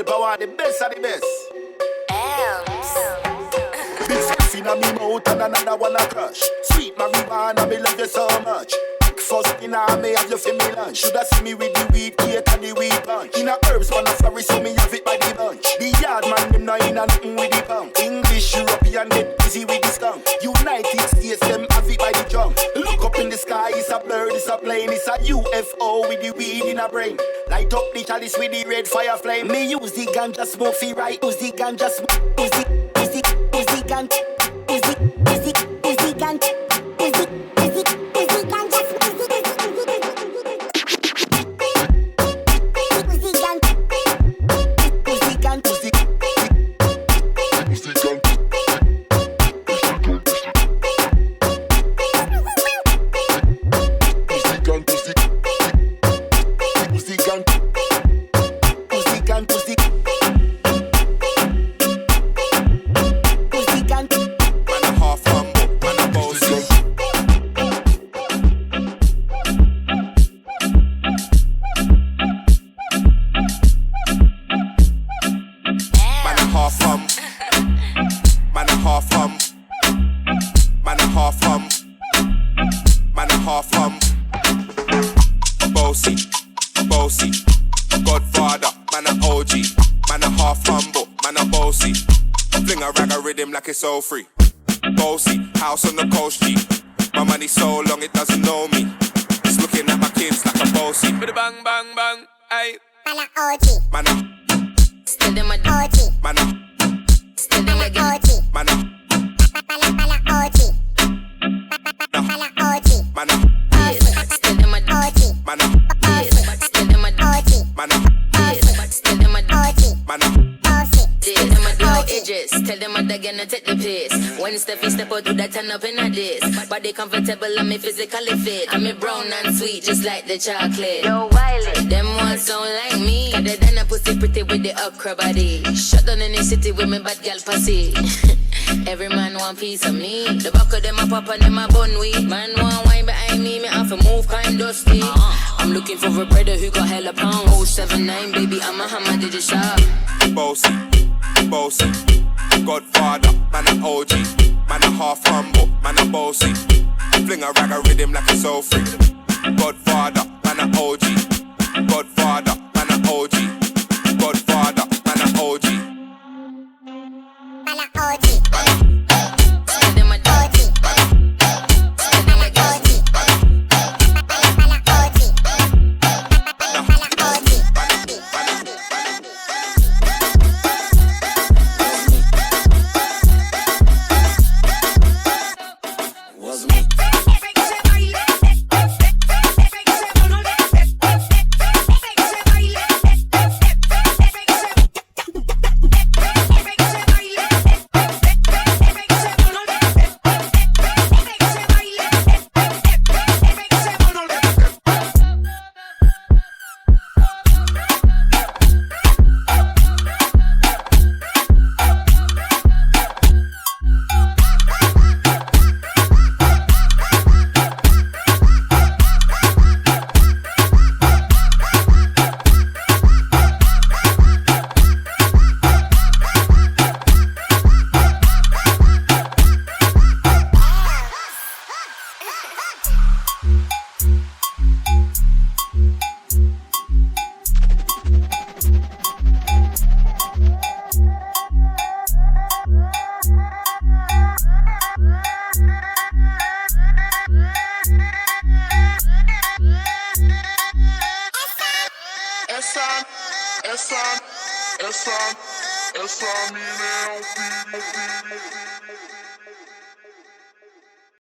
power, the best of the best. Big stuff inna me mouth and another one a crush. Sweet marijuana, me love you so much. First inna me have you for me lunch. Shoulda see me with the weed cake and the weed punch. Inna herbs man a flourish so me have it by the bunch. The yard man them no inna nothing with the punk. English, European get busy with the skunk. United States them have it by the junk. Look up in the sky, it's a bird, it's a plane, it's a UFO with the weed in a brain. Light up the chalice with the red fire flame. Me use the ganja smoke fi right. Use the ganja smoke. Use the ganja. Use the ganja. Like it's so free. Bossy, house on the coast G. My money so long it doesn't know me. It's looking at my kids like a bossy. Bang bang bang, ayy. Man a OG. Man a. Still them a OG. Man a. Still them a OG. Man a. Man a OG. Man a OG. Man a. Still them a OG. Man a. Still them a OG. Man a. Still them a OG. Man a. Tell them I'm gonna take the piss. When Steffi step out, do that turn up in a this. Body comfortable, I'm physically fit. I'm brown and sweet, just like the chocolate. Yo, Wiley, them ones don't like me. Other than a pussy pretty with the okra body. Shut down in the city with me bad gal pussy. Every man want piece of me. The back of them a pop and them a bun weed. Man want wine behind me, me have to move kind dusty. I'm looking for a brother who got hella pound. 079, baby, I'm a hammer, did you shop? Bossy, bossy. Godfather, man a OG. Man a half humble, man a bossy. Fling a rag a rhythm like it's so free. Godfather, man a OG. Godfather, man a OG. Godfather, man a OG. Man a OG. Still them a OG. Still them a OG. Man a OG. Essa mina é um perigo.